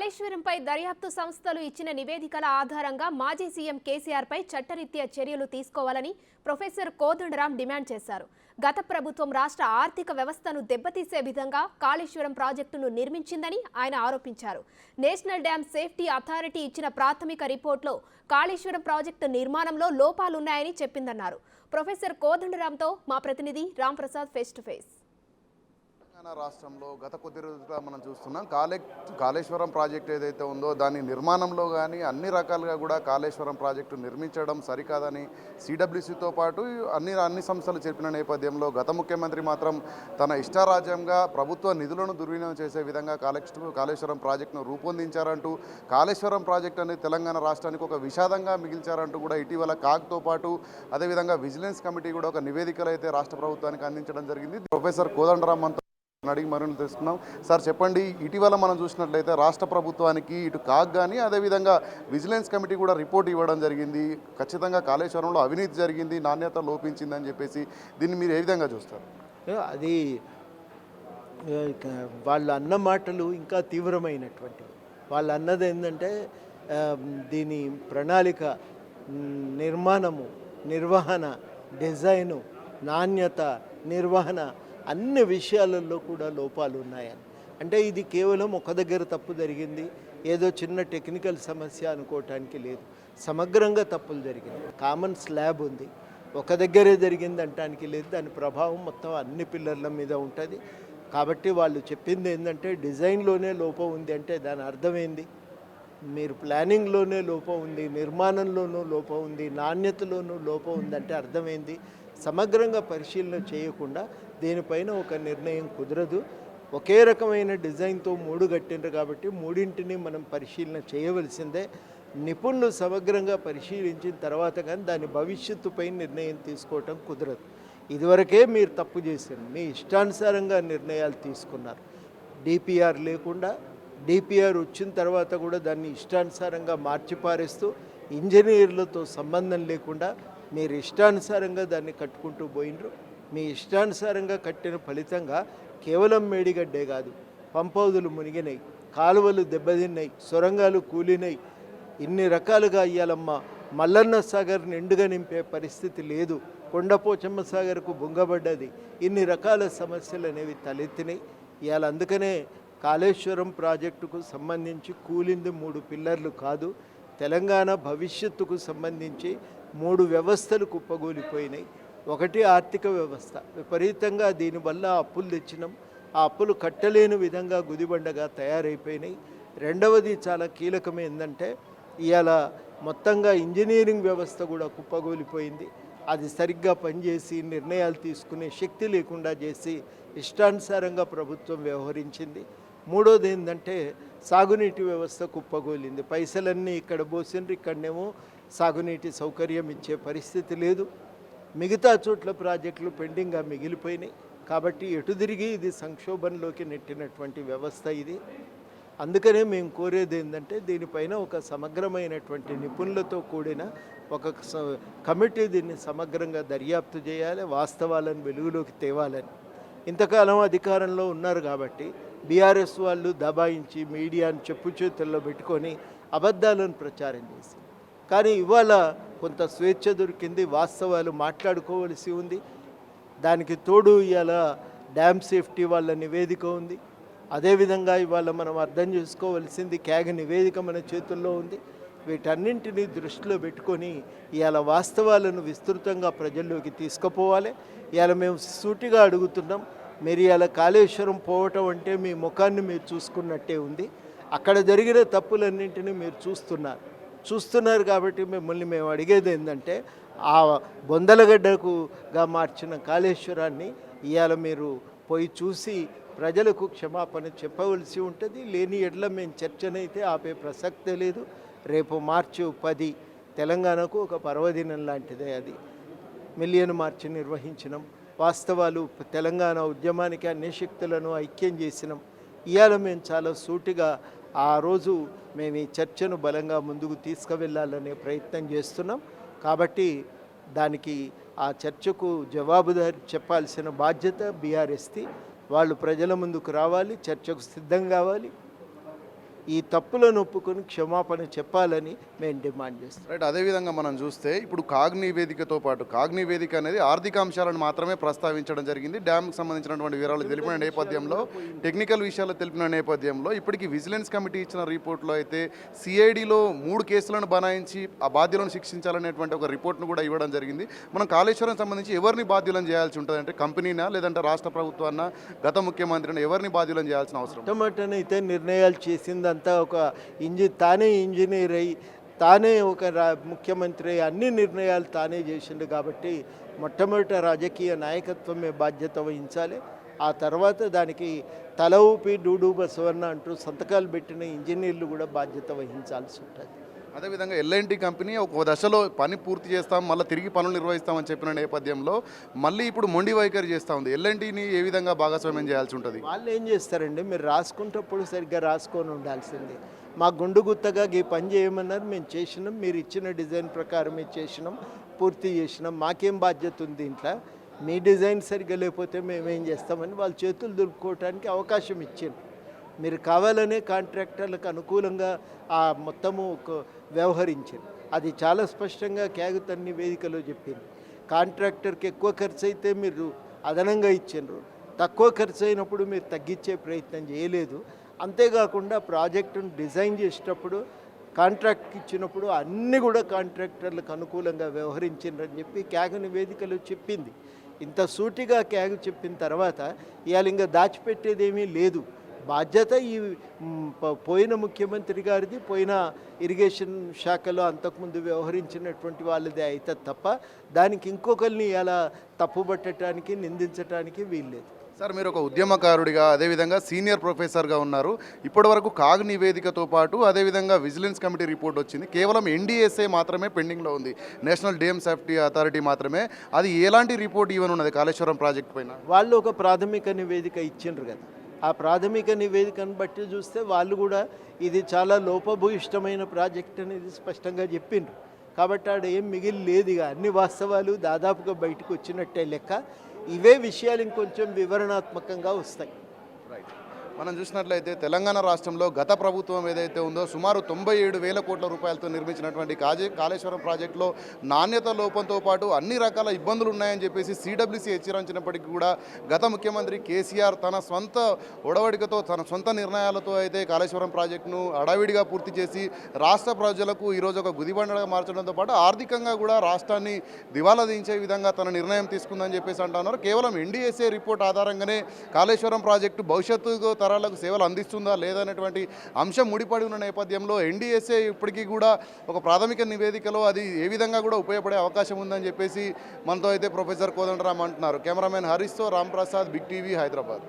కాళేశ్వరంపై దర్యాప్తు సంస్థలు ఇచ్చిన నివేదికల ఆధారంగా మాజీ సీఎం కేసీఆర్ పై చట్టరీత్యా చర్యలు తీసుకోవాలని ప్రొఫెసర్ కోదండరాం డిమాండ్ చేశారు. గత ప్రభుత్వం రాష్ట్ర ఆర్థిక వ్యవస్థను దెబ్బతీసే విధంగా కాళేశ్వరం ప్రాజెక్టును నిర్మించిందని ఆయన ఆరోపించారు. నేషనల్ డ్యామ్ సేఫ్టీ అథారిటీ ఇచ్చిన ప్రాథమిక రిపోర్టులో కాళేశ్వరం ప్రాజెక్టు నిర్మాణంలో లోపాలున్నాయని చెప్పిందన్నారు. ప్రొఫెసర్ కోదండరాంతో మా ప్రతినిధి రాంప్రసాద్ ఫేస్ టు ఫేస్. రాష్ట్రంలో గత కొద్ది రోజులుగా మనం చూస్తున్నాం కాళేశ్వరం ప్రాజెక్టు ఏదైతే ఉందో దాని నిర్మాణంలో కానీ అన్ని రకాలుగా కూడా కాళేశ్వరం ప్రాజెక్టు నిర్మించడం సరికాదని సిడబ్ల్యూసితో పాటు అన్ని సంస్థలు చెప్పిన నేపథ్యంలో గత ముఖ్యమంత్రి మాత్రం తన ఇష్టారాజ్యంగా ప్రభుత్వ నిధులను దుర్వినియోగం చేసే విధంగా కాళేశ్వరం ప్రాజెక్టును రూపొందించారంటూ కాళేశ్వరం ప్రాజెక్టు అనేది తెలంగాణ రాష్ట్రానికి ఒక విషాదంగా మిగిల్చారంటూ కూడా ఇటీవల కాగ్తో పాటు అదేవిధంగా విజిలెన్స్ కమిటీ కూడా ఒక నివేదికలు అయితే రాష్ట్ర ప్రభుత్వానికి అందించడం జరిగింది. ప్రొఫెసర్ కోదండరాం అడిగి మరింత తెలుసుకున్నాం. సార్ చెప్పండి, ఇటీవల మనం చూసినట్లయితే రాష్ట్ర ప్రభుత్వానికి ఇటు కాగ్ కానీ అదేవిధంగా విజిలెన్స్ కమిటీ కూడా రిపోర్ట్ ఇవ్వడం జరిగింది. ఖచ్చితంగా కాళేశ్వరంలో అవినీతి జరిగింది, నాణ్యత లోపించిందని చెప్పేసి దీన్ని మీరు ఏ విధంగా చూస్తారు? అది వాళ్ళు అన్న మాటలు ఇంకా తీవ్రమైనటువంటివి. వాళ్ళు అన్నది ఏంటంటే దీని ప్రణాళిక, నిర్మాణము, నిర్వహణ, డిజైను, నాణ్యత, నిర్వహణ అన్ని విషయాలలో కూడా లోపాలు ఉన్నాయని. అంటే ఇది కేవలం ఒక దగ్గర తప్పు జరిగింది, ఏదో చిన్న టెక్నికల్ సమస్య అనుకోవటానికి లేదు. సమగ్రంగా తప్పులు జరిగింది. కామన్ స్లాబ్ ఉంది, ఒక దగ్గరే జరిగింది అంటానికి లేదు. దాని ప్రభావం మొత్తం అన్ని పిల్లర్ల మీద ఉంటుంది. కాబట్టి వాళ్ళు చెప్పింది ఏంటంటే డిజైన్లోనే లోపం ఉంది అంటే దాని అర్థమైంది. మీరు ప్లానింగ్లోనే లోపం ఉంది, నిర్మాణంలోనూ లోపం ఉంది, నాణ్యతలోనూ లోపం ఉందంటే అర్థమైంది. సమగ్రంగా పరిశీలన చేయకుండా దీనిపైన ఒక నిర్ణయం కుదరదు. ఒకే రకమైన డిజైన్తో 3 కట్టిండ్రు కాబట్టి మూడింటిని మనం పరిశీలన చేయవలసిందే. నిపుణులు సమగ్రంగా పరిశీలించిన తర్వాత కానీ దాని భవిష్యత్తుపై నిర్ణయం తీసుకోవటం కుదరదు. ఇదివరకే మీరు తప్పు చేశారు, మీ ఇష్టానుసారంగా నిర్ణయాలు తీసుకున్నారు. డిపిఆర్ లేకుండా, డిపిఆర్ వచ్చిన తర్వాత కూడా దాన్ని ఇష్టానుసారంగా మార్చిపారేస్తూ ఇంజనీర్లతో సంబంధం లేకుండా మీరు ఇష్టానుసారంగా దాన్ని కట్టుకుంటూ పోయినరు. మీ ఇష్టానుసారంగా కట్టిన ఫలితంగా కేవలం మేడిగడ్డే కాదు, పంపౌదులు మునిగినాయి, కాలువలు దెబ్బతిన్నాయి, సొరంగాలు కూలినాయి. ఇన్ని రకాలుగా ఇయ్యాలమ్మ మల్లన్న సాగర్ నిండుగా నింపే పరిస్థితి లేదు, కొండపోచమ్మ సాగర్కు బొంగబడ్డది. ఇన్ని రకాల సమస్యలు అనేవి తలెత్తినాయి. ఇవాళ అందుకనే కాళేశ్వరం ప్రాజెక్టుకు సంబంధించి కూలింది 3 పిల్లర్లు కాదు, తెలంగాణ భవిష్యత్తుకు సంబంధించి 3 వ్యవస్థలు కుప్పగూలిపోయినాయి. ఒకటి ఆర్థిక వ్యవస్థ, విపరీతంగా దీనివల్ల అప్పులు తెచ్చినాం, ఆ అప్పులు కట్టలేని విధంగా గుదిబండగా తయారైపోయినాయి. రెండవది చాలా కీలకమైందంటే ఇవాళ మొత్తంగా ఇంజనీరింగ్ వ్యవస్థ కూడా కుప్పగూలిపోయింది. అది సరిగ్గా పనిచేసి నిర్ణయాలు తీసుకునే శక్తి లేకుండా చేసి ఇష్టానుసారంగా ప్రభుత్వం వ్యవహరించింది. మూడోది ఏంటంటే సాగునీటి వ్యవస్థ కుప్పగూలింది. పైసలన్నీ ఇక్కడ పోసిండ్రు, ఇక్కడనేమో సాగునీటి సౌకర్యం ఇచ్చే పరిస్థితి లేదు. మిగతా చోట్ల ప్రాజెక్టులు పెండింగ్గా మిగిలిపోయినాయి. కాబట్టి ఎటు తిరిగి ఇది సంక్షోభంలోకి నెట్టినటువంటి వ్యవస్థ ఇది. అందుకనే మేము కోరేది ఏంటంటే దీనిపైన ఒక సమగ్రమైనటువంటి నిపుణులతో కూడిన ఒక కమిటీ దీన్ని సమగ్రంగా దర్యాప్తు చేయాలి, వాస్తవాలను వెలుగులోకి తేవాలని. ఇంతకాలం అధికారంలో ఉన్నారు కాబట్టి బీఆర్ఎస్ వాళ్ళు దబాయించి మీడియాను చెప్పు చేతుల్లో పెట్టుకొని అబద్ధాలను ప్రచారం చేసి, కానీ ఇవాళ కొంత స్వేచ్ఛ దొరికింది, వాస్తవాలు మాట్లాడుకోవలసి ఉంది. దానికి తోడు ఇవాళ డ్యామ్ సేఫ్టీ వాళ్ళ నివేదిక ఉంది. అదేవిధంగా ఇవాళ మనం అర్థం చేసుకోవలసింది క్యాగ్ నివేదిక మన చేతుల్లో ఉంది. వీటన్నింటినీ దృష్టిలో పెట్టుకొని ఇవాళ వాస్తవాలను విస్తృతంగా ప్రజల్లోకి తీసుకుపోవాలి. ఇవాళ మేము సూటిగా అడుగుతున్నాం, మీరు ఇవాళ కాళేశ్వరం పోవటం అంటే మీ ముఖాన్ని మీరు చూసుకున్నట్టే ఉంది. అక్కడ జరిగిన తప్పులన్నింటినీ మీరు చూస్తున్నారు కాబట్టి మిమ్మల్ని మేము అడిగేది ఏంటంటే ఆ బొందలగడ్డకుగా మార్చిన కాళేశ్వరాన్ని ఇవాళ మీరు పోయి చూసి ప్రజలకు క్షమాపణ చెప్పవలసి ఉంటుంది. లేని ఎడ్ల మేము చర్చనైతే ఆపే ప్రసక్తే లేదు. రేపు మార్చి 10 తెలంగాణకు ఒక పర్వదినం లాంటిదే. అది మిలియన్ మార్చి నిర్వహించినాం. వాస్తవాలు తెలంగాణ ఉద్యమానికి అన్ని శక్తులను ఐక్యం చేసినాం. ఇవాళ మేము చాలా సూటిగా ఆ రోజు మేము ఈ చర్చను బలంగా ముందుకు తీసుకువెళ్ళాలనే ప్రయత్నం చేస్తున్నాం. కాబట్టి దానికి ఆ చర్చకు జవాబుదారి చెప్పాల్సిన బాధ్యత బీఆర్ఎస్ది. వాళ్ళు ప్రజల ముందుకు రావాలి, చర్చకు సిద్ధం కావాలి. ఈ తప్పులను ఒప్పుకొని క్షమాపణ చెప్పాలని మేము డిమాండ్ చేస్తాం. రైట్. అదేవిధంగా మనం చూస్తే ఇప్పుడు కాగ్ నివేదికతో పాటు కాగ్ నివేదిక అనేది ఆర్థిక అంశాలను మాత్రమే ప్రస్తావించడం జరిగింది. డ్యామ్కి సంబంధించినటువంటి వివరాలు తెలిపిన నేపథ్యంలో, టెక్నికల్ విషయాలు తెలిపిన నేపథ్యంలో ఇప్పటికీ విజిలెన్స్ కమిటీ ఇచ్చిన రిపోర్ట్లో అయితే సిఐడిలో 3 కేసులను బనాయించి ఆ బాధ్యులను శిక్షించాలనేటువంటి ఒక రిపోర్ట్ను కూడా ఇవ్వడం జరిగింది. మనం కాళేశ్వరం సంబంధించి ఎవరిని బాధ్యులను చేయాల్సి ఉంటుంది అంటే కంపెనీనా లేదంటే రాష్ట్ర ప్రభుత్వాన్న గత ముఖ్యమంత్రిని ఎవరిని బాధ్యులను చేయాల్సిన అవసరం? మొట్టమొదటనైతే నిర్ణయాలు చేసిందంతా ఒక తానే ఇంజనీర్ అయి తానే ఒక ముఖ్యమంత్రి అయి అన్ని నిర్ణయాలు తానే చేసిండు కాబట్టి మొట్టమొదట రాజకీయ నాయకత్వమే బాధ్యత వహించాలి. ఆ తర్వాత దానికి తల ఊపి డూడు బసవన్న అంటూ సంతకాలు పెట్టిన ఇంజనీర్లు కూడా బాధ్యత వహించాల్సి ఉంటుంది. అదేవిధంగా ఎల్ఎన్టీ కంపెనీ ఒక దశలో పని పూర్తి చేస్తాం, మళ్ళీ తిరిగి పనులు నిర్వహిస్తామని చెప్పిన నేపథ్యంలో మళ్ళీ ఇప్పుడు మొండి వైఖరి చేస్తూ ఉంది. ఎల్ఎన్టీని ఏ విధంగా భాగస్వామ్యం చేయాల్సి ఉంటుంది? వాళ్ళు ఏం చేస్తారండి, మీరు రాసుకుంటప్పుడు సరిగ్గా రాసుకొని ఉండాల్సింది. మా గుండు గుత్తగా ఈ పని చేయమన్నారు, మేము చేసినాం, మీరు ఇచ్చిన డిజైన్ ప్రకారమే చేసినాం, పూర్తి చేసినాం, మాకేం బాధ్యత ఉంది ఇంట్లో, మీ డిజైన్ సరిగ్గా లేకపోతే మేమేం చేస్తామని వాళ్ళు చేతులు దులుపుకోవడానికి అవకాశం ఇచ్చిండ్రు. మీరు కావాలనే కాంట్రాక్టర్లకు అనుకూలంగా ఆ మొత్తము వ్యవహరించారు. అది చాలా స్పష్టంగా క్యాగ్ తన నివేదికలో చెప్పింది. కాంట్రాక్టర్కి ఎక్కువ ఖర్చు అయితే మీరు అదనంగా ఇచ్చిండ్రు, తక్కువ ఖర్చు అయినప్పుడు మీరు తగ్గించే ప్రయత్నం చేయలేదు. అంతేకాకుండా ప్రాజెక్టును డిజైన్ చేసేటప్పుడు కాంట్రాక్ట్కి ఇచ్చినప్పుడు అన్నీ కూడా కాంట్రాక్టర్లకు అనుకూలంగా వ్యవహరించిండ్రని చెప్పి క్యాగ్ నివేదికలో చెప్పింది. ఇంత సూటిగా క్యాగ్ చెప్పిన తర్వాత ఇవాళ ఇంకా దాచిపెట్టేదేమీ లేదు. బాధ్యత ఈ పోయిన ముఖ్యమంత్రి గారిది, పోయిన ఇరిగేషన్ శాఖలో అంతకుముందు వ్యవహరించినటువంటి వాళ్ళదే అయితే తప్ప దానికి ఇంకొకరిని ఇలా తప్పుబట్టడానికి నిందించడానికి వీల్లేదు. సార్, మీరు ఒక ఉద్యమకారుడిగా అదేవిధంగా సీనియర్ ప్రొఫెసర్గా ఉన్నారు. ఇప్పటివరకు కాగ్ నివేదికతో పాటు అదేవిధంగా విజిలెన్స్ కమిటీ రిపోర్ట్ వచ్చింది. కేవలం ఎన్డీఎస్ఏ మాత్రమే పెండింగ్లో ఉంది, నేషనల్ డ్యామ్ సేఫ్టీ అథారిటీ మాత్రమే. అది ఎలాంటి రిపోర్ట్ ఇవ్వనున్నది కాళేశ్వరం ప్రాజెక్ట్ పైన? వాళ్ళు ఒక ప్రాథమిక నివేదిక ఇచ్చిండ్రు కదా, ఆ ప్రాథమిక నివేదికను బట్టి చూస్తే వాళ్ళు కూడా ఇది చాలా లోపభూయిష్టమైన ప్రాజెక్ట్ అనేది స్పష్టంగా చెప్పిండ్రు. కాబట్టి ఆడ ఏం మిగిలి లేదు, ఇక అన్ని వాస్తవాలు దాదాపుగా బయటకు వచ్చినట్టే లెక్క. ఇవే విషయాలు ఇంకొంచెం వివరణాత్మకంగా వస్తాయి. రైట్. మనం చూసినట్లయితే తెలంగాణ రాష్ట్రంలో గత ప్రభుత్వం ఏదైతే ఉందో సుమారు 97,000 కోట్ల రూపాయలతో నిర్మించినటువంటి కాళేశ్వరం ప్రాజెక్టులో నాణ్యత లోపంతో పాటు అన్ని రకాల ఇబ్బందులు ఉన్నాయని చెప్పేసి సిడబ్ల్యూసీ హెచ్చరించినప్పటికీ కూడా గత ముఖ్యమంత్రి కేసీఆర్ తన సొంత ఒడవడికతో తన సొంత నిర్ణయాలతో అయితే కాళేశ్వరం ప్రాజెక్టును అడావిడిగా పూర్తి చేసి రాష్ట్ర ప్రజలకు ఈరోజు ఒక గుదిబండగా మార్చడంతో పాటు ఆర్థికంగా కూడా రాష్ట్రాన్ని దివాలా దించే విధంగా తన నిర్ణయం తీసుకుందని చెప్పేసి అంటున్నారు. కేవలం ఎన్డీఎస్ఏ రిపోర్ట్ ఆధారంగానే కాళేశ్వరం ప్రాజెక్టు భవిష్యత్తు తరాలకు సేవలు అందిస్తుందా లేదనేటువంటి అంశం ముడిపడి ఉన్న నేపథ్యంలో ఎన్డీఎస్ఏ ఇప్పటికీ కూడా ఒక ప్రాథమిక నివేదికలో అది ఏ విధంగా కూడా ఉపయోగపడే అవకాశం ఉందని చెప్పేసి మనతో అయితే ప్రొఫెసర్ కోదండరామ్ అంటున్నారు. కెమెరామెన్ హరీష్తో రామ్ ప్రసాద్, బిగ్ టీవీ, హైదరాబాద్.